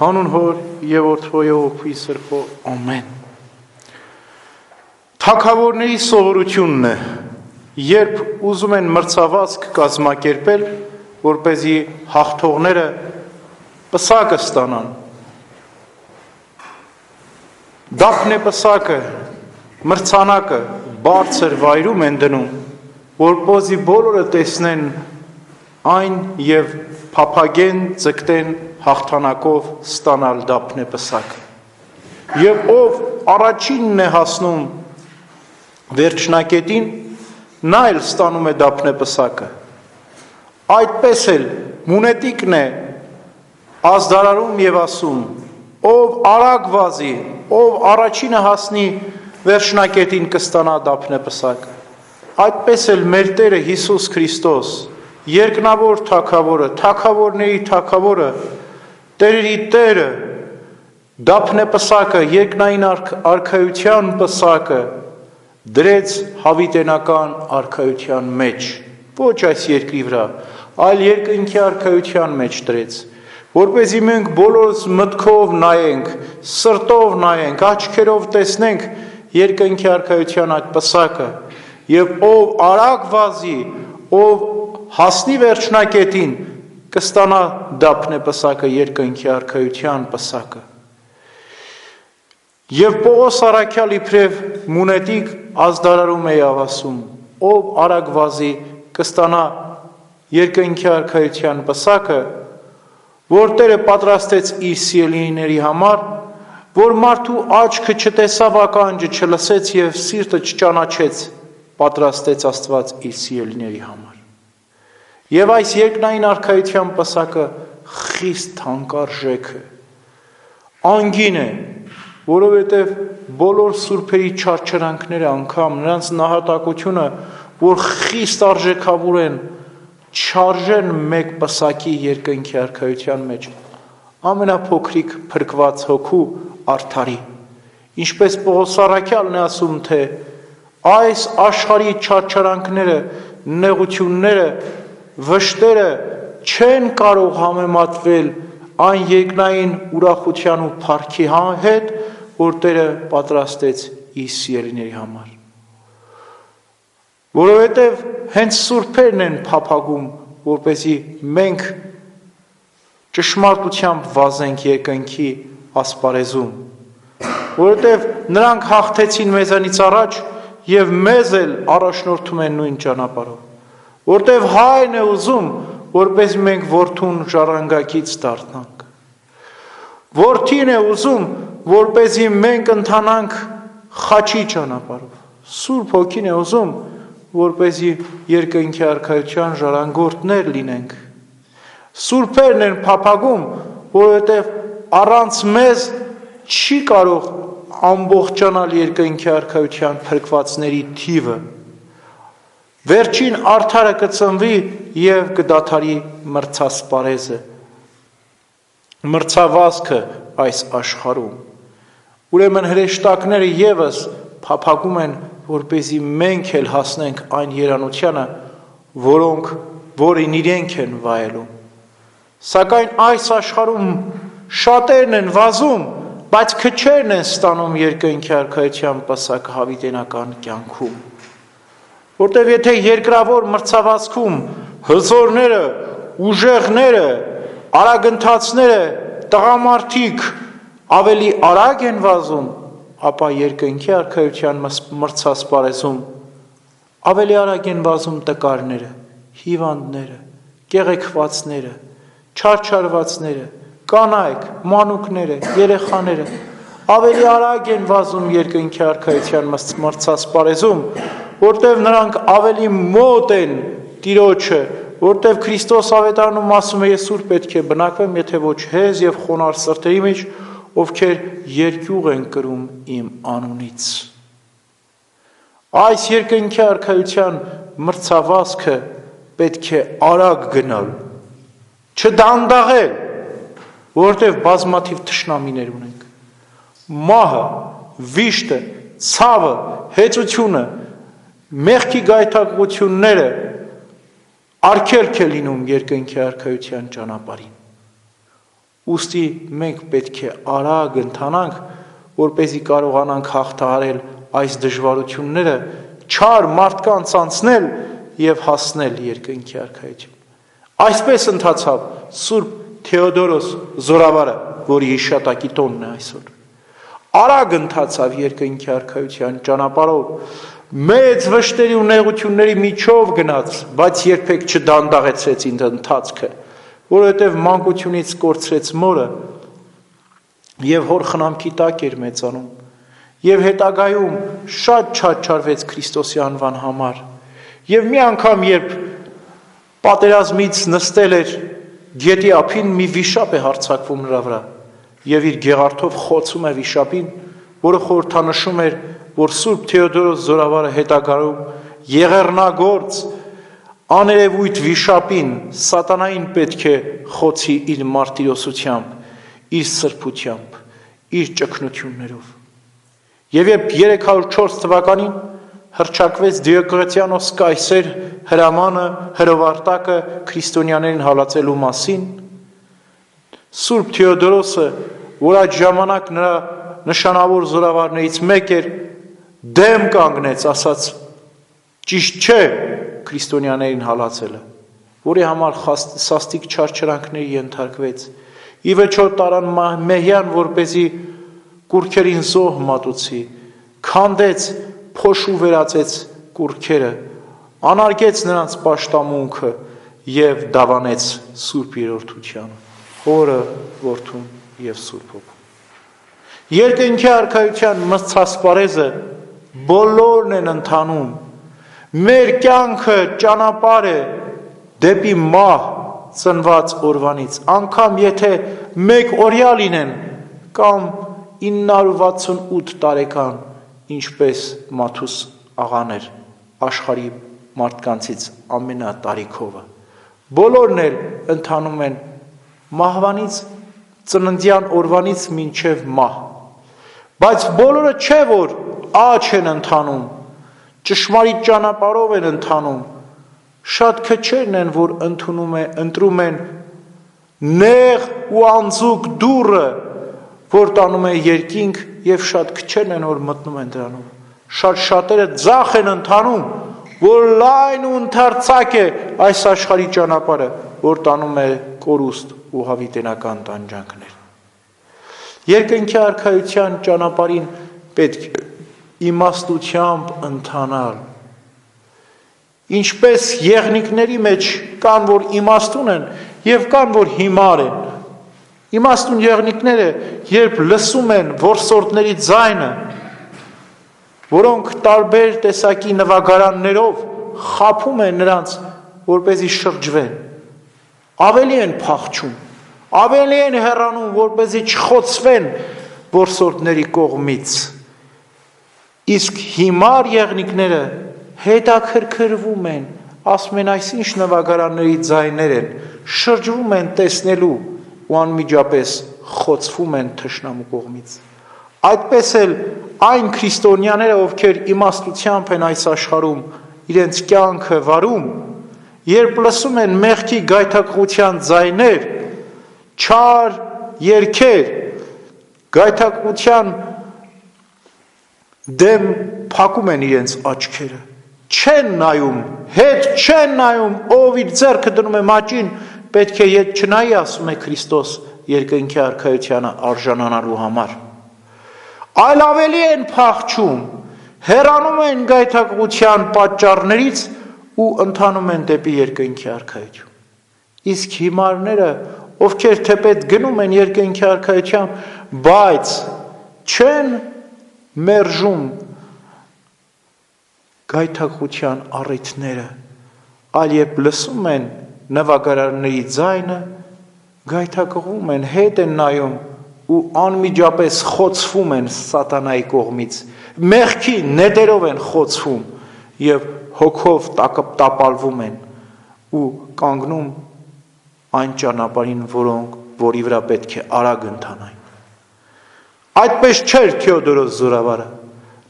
Հանուն Հոր և Որդու և Հոգու Սրբո, ամեն։ Թագավորների սովորությունն է, երբ ուզում են մրցավազք կազմակերպել, որպեսզի հաղթողները պսակը ստանան։ Դափնեպսակը, մրցանակը բարձր վայրում են դնում, որպեսզի բոլորը տեսնեն այն և փափագեն, ձգտեն հաղթանակով ստանալ դափնեպսակը։ Եվ ով առաջինն է հասնում վերջնակետին, նա էլ ստանում է դափնեպսակը։ Այդպես էլ մունետիկն է ազդարարում և ասում, ով արագ վազի, ով առաջինը հասնի վերջնակետին կստանա դափնեպսակը։ Այդպես էլ մեր Տերը Հիսուս Քրիստոս, երկնավոր թագավորը, թագավորների թագավորը, տերերի Տերը, դափնեպսակը, երկնային արքայության պսակը դրեց հավիտենական արքայության մեջ, ոչ այս երկրի վրա, այլ երկնքի արքայության մեջ դրեց, որպեսզի մենք բոլորս մտքով նայենք, սրտով նայենք, աչքերով տեսնենք երկնքի արքայության այդ պսակը, և ով արագ վազի, ով հասնի վերջնակետին, կստանա դափնեպսակը, երկնքի արքայության պսակը։ Եվ Պողոս առաքյալ իբրև մունետիկ ազդարարում է և ասում, ով արագ վազի, կստանա երկնքի արքայության պսակը, որ Տերը պատրաստեց իր սիրելիների համար, որ մարդու աչքը չտեսավ ականջը, չլսեց և սիրտը չճանաչեց, պատրաստեց Աստված իր սիրելիների համար։ Եվ այս երկնային արքայության պսակը խիստ թանկարժեք է, անգին է, որովհետև բոլոր սուրբերի չարչարանքները, անգամ նրանց նահատակությունը, որ խիստ արժեքավոր են, չարժեն մեկ պսակի երկնքի արքայության մեջ, ամենափոքրիկ փրկված հոգու արդարի, ինչպես Պողոս առաքյալն է ասում, թե այս աշխարհի չարչարանքները, նեղությունները, վշտերը չեն կարող համեմատվել այն երկնային ուրախության ու փառքի հետ, որ Տերը պատրաստեց իր սիրելիների համար։ Որովհետև հենց սուրբերն են փափագում, որպեսզի մենք ճշմարտությամբ վազենք երկնքի ասպարեզում, որովհետև նրանք հաղթեցին մեզանից առաջ և մեզ էլ առաջնորդում են նույն ճանապարհով, որովհետև Հայրն է ուզում, որպեսզի մենք որդուն ժառանգակից դառնանք, Որդին է ուզում, որպեսզի մենք ընթանանք խաչի ճանապարհով, Սուրբ Հոգին է ուզում, որպեսզի երկնքի արքայության ժառանգորդներ լինենք։ Սուրբերն են փափագում, որովհետև առանց մեզ չի կարող ամբողջանալ երկնքի արքայության փրկվածների թիվը։ Վերջին արդարը կծնվի և կդադարի մրցասպարեզը, մրցավազքը այս աշխարհում։ Ուրեմն հրեշտակները ևս փափագում են, որպեսզի մենք էլ հասնենք այն երանությանը, որին իրենք են վայելում։ Սակայն այս աշխարհում շատերն են վազում, բայց քչերն են ստանում երկնքի արքայության պսակը հավիտենական կյանքում։ Որտև եթե երկրավոր մրցավազքում հզորները, ուժեղները, արագընթացները, տղամարդիկ ավելի արագ են վազում, ապա երկնքի արքայության մրցասպարեզում ավելի արագ են վազում տկարները, հիվանդները, կեղեքվածները, չարչարվածները, կանայք, մանուկները, երեխաները ավելի արագ են վազում երկնքի արքայության մրցասպարեզում, որտև նրանք ավելի մոտ են Տիրոջը, որտև Քրիստոս ավետարանում ասում է, ես ուր պետք է բնակվեմ, եթե ոչ հեզ և խոնարհ սրտերի մեջ, ովքեր երկյուղ են կրում իմ անունից։ Այս երկնքի արքայության մրցավազքը պետք է արագ գնալ, չդանդաղել, որովհետև բազմաթիվ թշնամիներ ունենք։ Մահը, վիշտը, ցավը, հեծությունը, մեղքի գայթակղությունները արգելք է լինում երկնքի արքայության ճանապարհին։ Ուստի մենք պետք է արագ ընթանանք, որպեսզի կարողանանք հաղթահարել այս դժվարությունները, չար մարդկանց անցնել և հասնել երկնքի արքայություն։ Այսպես ընթացավ Սուրբ Թեոդորոս Զորավարը, որի հիշատակի տոնն է այսօր։ Արագ ընթացավ երկնքի արքայության ճանապարհով, մեծ վշտերի ու նեղությունների միջով գնաց, բայց երբեք չդանդաղեցրեց իր ընթացքը, որովհետև մանկությունից կորցրեց մորը և հոր խնամքի տակ էր մեծանում, և հետագայում շատ չարչարվեց Քրիստոսի անվան համար, և մի անգամ, երբ պատերազմից նստել էր գետի ափին, մի վիշապ է հարձակվում նրա վրա, և իր գեղարդով խոցում է վիշապին, որը խորհրդանշում էր, որ Սուրբ Թեոդորոս Զորավարը հետագայում եղեռնագործ աներևույթ վիշապին, սատանային պետք է խոցի իր մարտիրոսությամբ, իր սրբությամբ, իր ճգնություններով։ Եվ երբ 304 թվականին հռչակվեց Դիոկլետիանոս կայսեր հրամանը, հրովարտակը քրիստոնյաներին հալածելու մասին, Սուրբ Թեոդորոսը, որ այդ ժամանակ նրա նշանավոր զորավարներից մեկ էր, դեմ կանգնեց, ասաց. ճիշտ չէ քրիստոնյաներին հալածելը, որի համար սաստիկ չարչարանքների ենթարկվեց, ի վերջո տարան մեհյան, որպեսզի կուռքերին զոհ մատուցի, քանդեց, փոշու վերածեց կուռքերը, անարգեց նրանց պաշտամունքը և դավանեց Սուրբ Երրորդությանը, Հորը, Որդուն և Սուրբ Հոգուն։ Երկնքի արքայության մցասպարեզը բոլորն են ընթանում, մեր կյանքը ճանապարհ է դեպի մահ ծնված օրվանից, անգամ եթե մեկ օրյա լինեն կամ 968 տարեկան, ինչպես Մաթուս աղան էր, աշխարհի մարդկանցից ամենատարիքովը, բոլորն էլ ընթանում են մահվանից, ծննդյան օրվանից մինչև մահ, բայց բոլորը չէ, որ աջ են ընթանում, ճշմարիտ ճանապարհով են ընթանում, շատ քչերն են, որ ընտրում են նեղ ու անձուկ դուռը, որ տանում է երկինք, և շատ քչերն են, որ մտնում են դրանով, շատերը ձախ են ընթանում, որ լայն ու ընդարձակ է այս աշխարհի ճանապարհը, որ տանում է կորուստ ու հավիտենական տանջանքներ։ Երկնքի արքայության ճանապարհին պետք է իմաստությամբ ընթանալ, ինչպես եղնիկների մեջ կան, որ իմաստուն են և կան, որ հիմար են։ Իմաստուն եղնիկները, երբ լսում են որսորդների ձայնը, որոնք տարբեր տեսակի նվագարաններով խաբում են նրանց, որպեսզի շրջվեն, ավելի են փախչում, ավելի են հեռանում, որպեսզի չխոցվեն որսորդների կողմից, իսկ հիմար եղնիկները հետաքրքրվում են, ասում են այսինչ նվագարանների ձայներ են, շրջվում են տեսնելու ու անմիջապես խոցվում են թշնամու կողմից։ Այդպես էլ այն քրիստոնյաները, ովքեր իմաստությամբ են այս աշխարհում իրենց կյանքը վարում, երբ լսում են մեղքի գայթակղության ձայներ, չար երգեր, գայթակղության դեմ փակում են իրենց աչքերը, չեն նայում, հետ չեն նայում, ով իր ձեռքը դնում է մաճին, պետք է ետ չնայի, ասում է Քրիստոս երկնքի արքայությանը արժանանալու համար, այլ ավելի են փախչում, հեռանում են գայթակղության պատճառներից ու ընթանում են դեպի երկնքի արքայություն։ Իսկ հիմարները, ովքեր թեպետ գնում են երկնքի արքայության, բայց չեն մերժում գայթակղության առիթները, այլ երբ լսում են նվագարանների ձայնը, գայթակղվում են, հետ են նայում ու անմիջապես խոցվում են սատանայի կողմից, մեղքի նետերով են խոցվում և հոգով տապալվում են ու կանգնում այն ճանապարհին, որի վրա պետք է արագ ընթանային։ Այդպես չէր Թեոդորոս Զորավարը,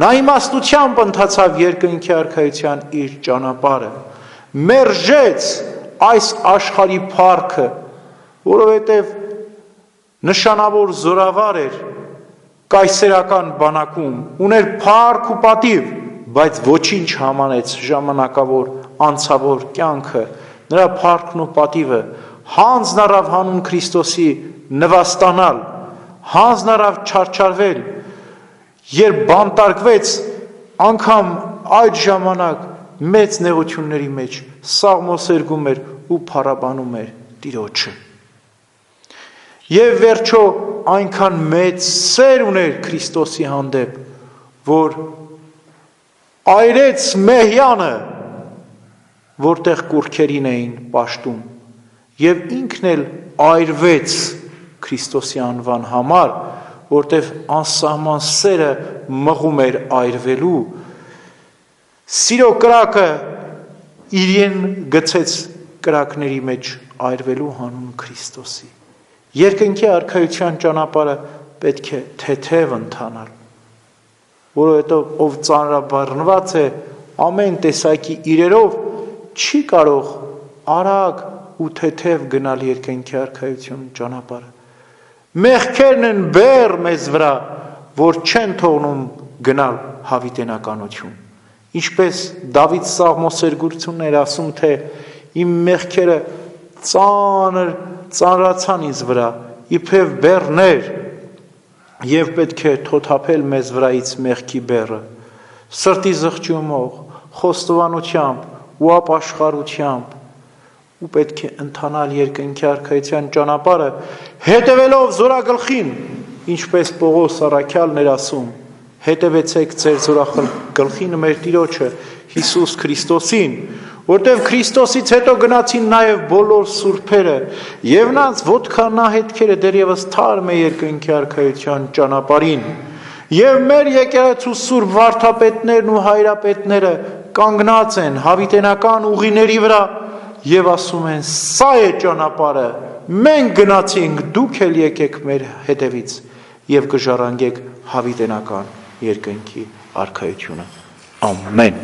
նա իմաստությամբ ընթացավ երկնքի արքայության իր ճանապարհը, մեր ը, որովհետև նշանավոր զորավար էր կայսերական բանակում, ուներ փառք ու պատիվ, բայց ոչինչ համանեց ժամանակավոր անցավոր կյանքը, նրա փառքն ու պատիվը հանձն առավ հանուն Քրիստոսի նվաստանալ, հանձն առավ չարչարվել, երբ բանտարկվեց, անգամ այդ ժամանակ մեծ նեղությունների մեջ սաղմոսերգում էր ու փառաբանում էր Տիրոջը։ Եվ վերջո այնքան մեծ սեր ուներ Քրիստոսի հանդեպ, որ այրեց Մեհյանը, որտեղ կուռքերին էին պաշտում, եւ ինքն էլ այրվեց Քրիստոսի անվան համար, որտեղ անսահման սերը մղում էր այրվելու, սիրո կրակը իրեն գցեց կրակների մեջ այրվելու հանուն Քրիստոսի։ Երկնքի արքայության ճանապարհը պետք է թեթև ընթանալ, որովհետև ով ծանրաբեռնված է ամեն տեսակի իրերով, չի կարող արագ ու թեթև գնալ երկնքի արքայություն ճանապարհը։ Մեղքերն են բեռ մեզ վրա, որ չեն թողնում գնալ հավիտենականություն։ Ինչպես Դավիթ սաղմոսերգությունն էր ասում, թե իմ մեղքերը ծանրացան ինձ վրա, իբրև բեռներ, եւ պետք է թոթափել մեզ վրայից մեղքի բեռը, սրտի զղջումով, խոստովանությամբ ու ապաշխարությամբ, ու պետք է ընթանալ երկնքի արքայության ճանապարհը, հետևելով զորագլխին, ինչպես Պողոս առաքյալն էր ասում, հետևեցեք ձեր զորագլխին, մեր Տիրոջը Հիսուս Քրիստոսին, որտեղ Քրիստոսից հետո գնացին նաև բոլոր սուրբերը, եւ նրանց ոտքանահետքերը դեռևս թարմ է երկնքի արքայության ճանապարհին, եւ մեր եկեղեցու սուրբ վարդապետներն ու հայրապետները կանգնած են հավիտենական ուղիների վրա եւ ասում են. սա է ճանապարհը, մենք գնացինք, դուք էլ եկեք մեր հետևից եւ կժառանգեք հավիտենական երկնքի արքայությունը։ Ամեն։